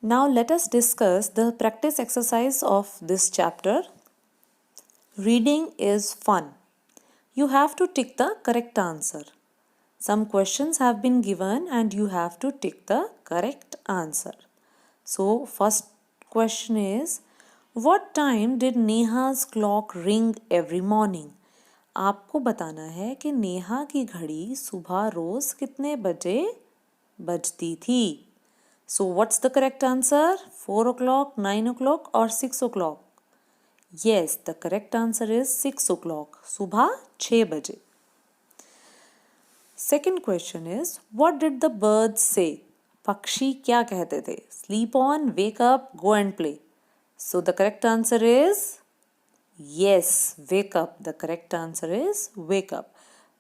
Now let us discuss the practice exercise of this chapter. Reading is fun. You have to tick the correct answer. Some questions have been given and you have to tick the correct answer. So first question is, what time did Neha's clock ring every morning? आपको बताना है कि नेहा की घड़ी सुबह रोज कितने बजे बजती थी. So what's the correct answer? 4 o'clock, 9 o'clock or 6 o'clock? Yes, the correct answer is 6 o'clock. सुबह 6 बजे. Second question is, what did the birds say? पक्षी क्या कहते थे? Sleep on, wake up, go and play. So the correct answer is yes, wake up. The correct answer is wake up.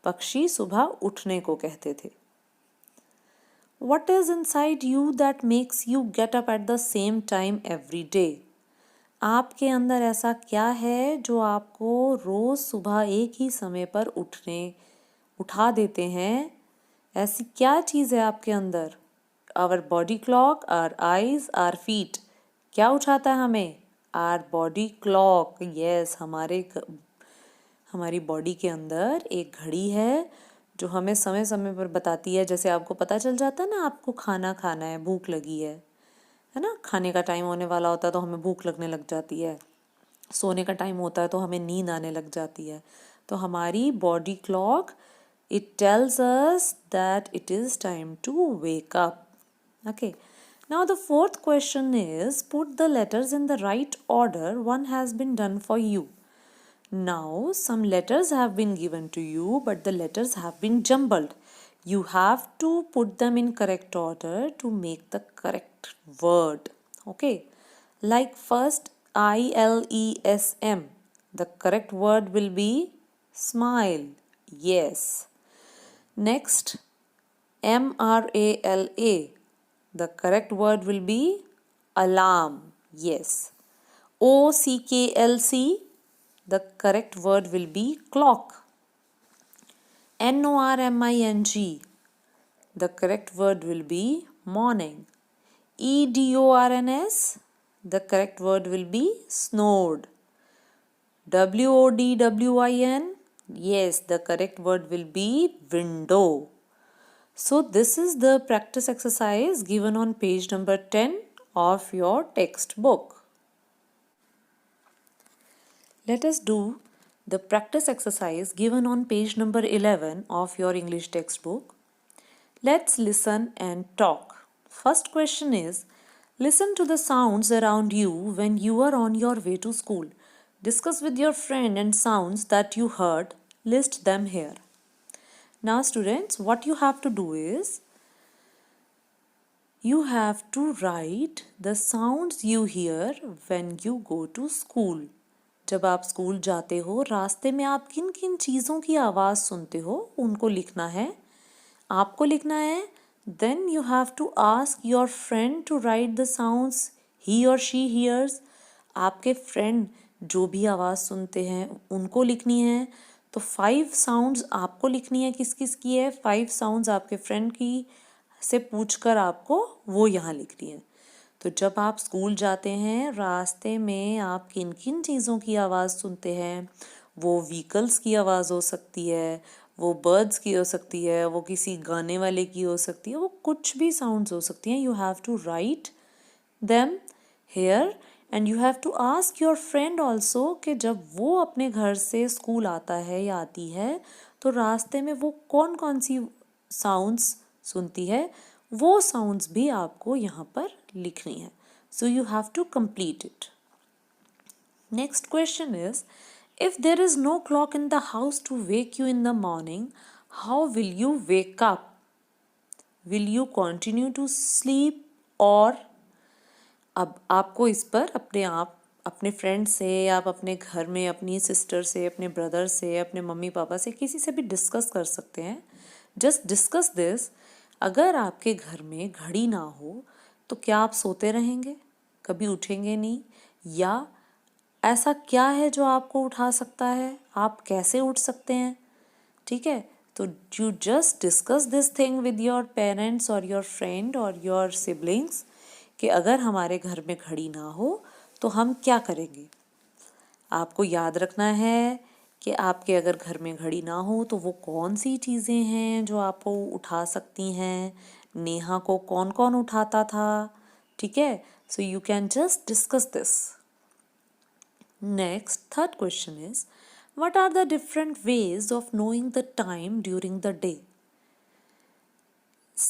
पक्षी सुबह उठने को कहते थे. What is inside you that makes you get up at the same time every day? आपके अंदर ऐसा क्या है जो आपको रोज सुबह एक ही समय पर उठा देते हैं? ऐसी क्या चीज़ है आपके अंदर? Our body clock, our eyes, our feet. क्या उठाता है हमें? Our body clock. Yes, हमारी बॉडी के अंदर एक घड़ी है जो हमें समय समय पर बताती है. जैसे आपको पता चल जाता है ना, आपको खाना खाना है, भूख लगी है ना, खाने का टाइम होने वाला होता है तो हमें भूख लगने लग जाती है. सोने का टाइम होता है तो हमें नींद आने लग जाती है. तो हमारी body clock, it tells us that it is time to wake up. Okay. Now the fourth question is, put the letters in the right order. One has been done for you. Now some letters have been given to you, but the letters have been jumbled. You have to put them in correct order to make the correct word. Okay. Like first ILESM. The correct word will be smile. Yes. Next, MRALA. The correct word will be alarm. Yes. OCKLC. The correct word will be clock. NORMING. The correct word will be morning. EDORNS. The correct word will be snowed. WODWIN. Yes, the correct word will be window. So this is the practice exercise given on page number 10 of your textbook. Let us do the practice exercise given on page number 11 of your English textbook. Let's listen and talk. First question is, listen to the sounds around you when you are on your way to school. Discuss with your friend and sounds that you heard. List them here. Now students, what you have to do is, you have to write the sounds you hear when you go to school. जब आप school जाते हो, रास्ते में आप किन किन चीज़ों की आवाज़ सुनते हो उनको लिखना है. आपको लिखना है. Then you have to ask your friend to write the sounds he or she hears. आपके फ्रेंड जो भी आवाज़ सुनते हैं उनको लिखनी है. तो 5 साउंड्स आपको लिखनी है. किस किस की है? 5 साउंड्स आपके फ्रेंड की से पूछकर आपको वो यहाँ लिखनी है. तो जब आप स्कूल जाते हैं, रास्ते में आप किन किन चीज़ों की आवाज़ सुनते हैं? वो व्हीकल्स की आवाज़ हो सकती है, वो बर्ड्स की हो सकती है, वो किसी गाने वाले की हो सकती है, वो कुछ भी साउंड्स हो सकती हैं. You have to write them here and you have to ask your friend also कि जब वो अपने घर से स्कूल आता है या आती है तो रास्ते में वो कौन कौन सी साउंड्स सुनती है, वो साउंड्स भी आपको यहाँ पर लिखनी है. So you have to complete it. Next question is, if there is no clock in the house to wake you in the morning, how will you wake up? Will you continue to sleep or? अब आपको इस पर अपने friend से, आप अपने घर में अपनी सिस्टर से, अपने ब्रदर से, अपने मम्मी पापा से, किसी से भी डिस्कस कर सकते हैं. Just discuss this. अगर आपके घर में घड़ी ना हो तो क्या आप सोते रहेंगे? कभी उठेंगे नहीं? या ऐसा क्या है जो आपको उठा सकता है? आप कैसे उठ सकते हैं? ठीक है. तो you just discuss this thing with your parents और योर फ्रेंड और योर सिबलिंग्स. कि अगर हमारे घर में घड़ी ना हो तो हम क्या करेंगे। आपको याद रखना है कि आपके अगर घर में घड़ी ना हो तो वो कौन सी चीज़ें हैं जो आपको उठा सकती हैं। नेहा को कौन कौन उठाता था, ठीक है। So you can just discuss this. Next, third question is, what are the different ways of knowing the time during the day.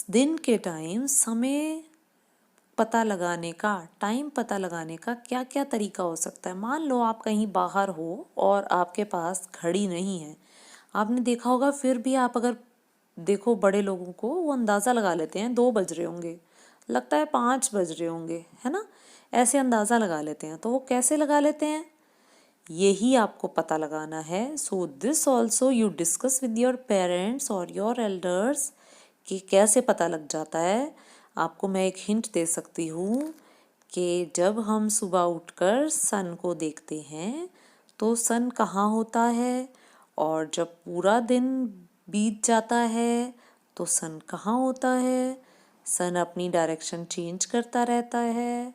दिन के टाइम समय पता लगाने का, टाइम पता लगाने का क्या क्या तरीका हो सकता है। मान लो आप कहीं बाहर हो और आपके पास घड़ी नहीं है। आपने देखा होगा, फिर भी आप अगर देखो बड़े लोगों को, वो अंदाज़ा लगा लेते हैं 2 बज रहे होंगे, लगता है 5 बज रहे होंगे, है ना। ऐसे अंदाज़ा लगा लेते हैं। तो वो कैसे लगा लेते हैं, यही आपको पता लगाना है। So this also you discuss with your parents और योर एल्डर्स कि कैसे पता लग जाता है। आपको मैं एक हिंट दे सकती हूँ कि जब हम सुबह उठकर सन को देखते हैं तो सन कहाँ होता है, और जब पूरा दिन बीत जाता है तो सन कहाँ होता है। सन अपनी डायरेक्शन चेंज करता रहता है।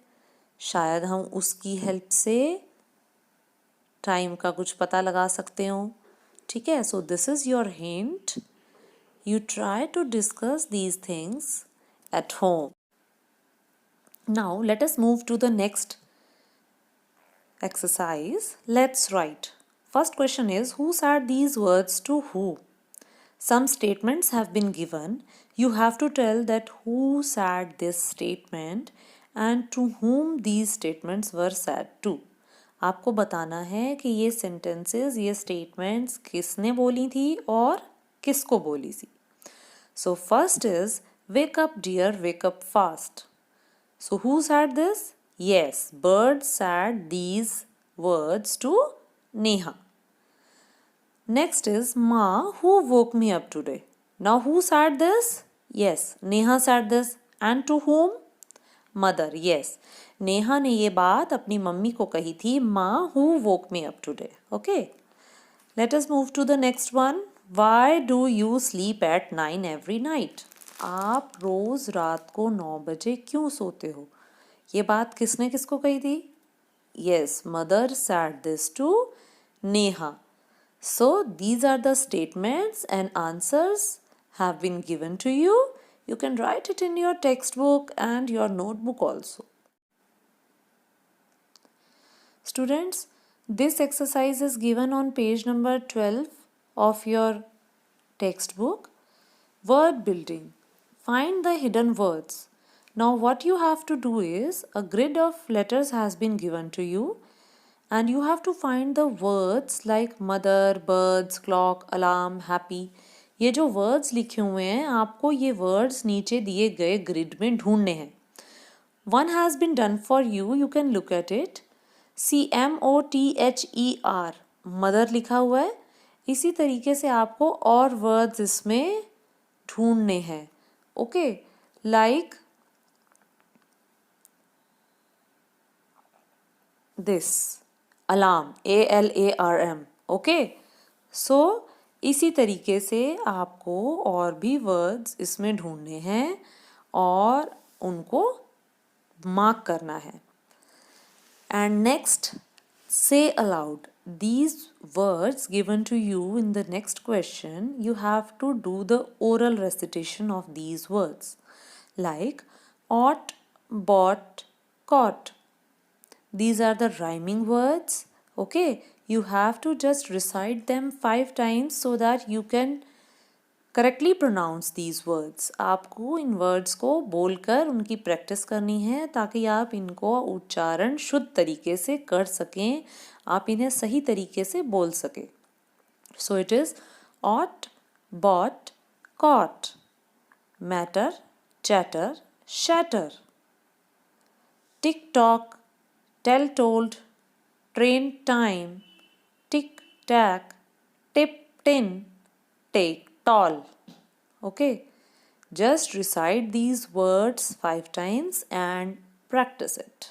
शायद हम उसकी हेल्प से टाइम का कुछ पता लगा सकते हो, ठीक है। So this is your hint. You try to discuss these things at home. Now let us move to the next exercise. Let's write. First question is, who said these words to who? Some statements have been given. You have to tell that who said this statement and to whom these statements were said to. आपको बताना है कि ये sentences, ये statements किसने बोली थी और किसको बोली थी। So first is, wake up dear, wake up fast. So who said this? Yes, Bird said these words to Neha. Next is, Ma, who woke me up today? Now who said this? Yes, Neha said this. And to whom? Mother. Yes, Neha ने ये बात अपनी mummy को कही थी। माँ, who woke me up today? Okay. Let us move to the next one. Why do you sleep at 9 every night? आप रोज रात को 9 बजे क्यों सोते हो? ये बात किसने किसको कही थी? Yes, mother said this to Neha. So these are the statements and answers have been given to you. You can write it in your textbook and your notebook also. Students, this exercise is given on page number 12 of your textbook. Word building. Find the hidden words. Now what you have to do is, a grid of letters has been given to you and you have to find the words like mother, birds, clock, alarm, happy. ये जो words लिखे हुए हैं, आपको ये words नीचे दिए गए grid में ढूंढने हैं। One has been done for you. You can look at it. CMOTHER, mother लिखा हुआ है। इसी तरीके से आपको और वर्ड्स इसमें ढूंढने हैं। Okay, like this, alarm, ALARM। Okay, so इसी तरीके से आपको और भी वर्ड्स इसमें ढूंढने हैं और उनको मार्क करना है। And next, say aloud these words given to you in the next question. You have to do the oral recitation of these words like ought, bought, caught. These are the rhyming words. Okay, you have to just recite them 5 times so that you can correctly pronounce these words. आपको इन words को बोलकर उनकी practice करनी है ताकि आप इनको उच्चारण शुद्ध तरीके से कर सकें, आप इन्हें सही तरीके से बोल सकें। So it is ought, bought, caught, matter, chatter, shatter, tick tock, tell told, train time, tick tack, tip tin, take tall. Okay, just recite these words 5 times and practice it.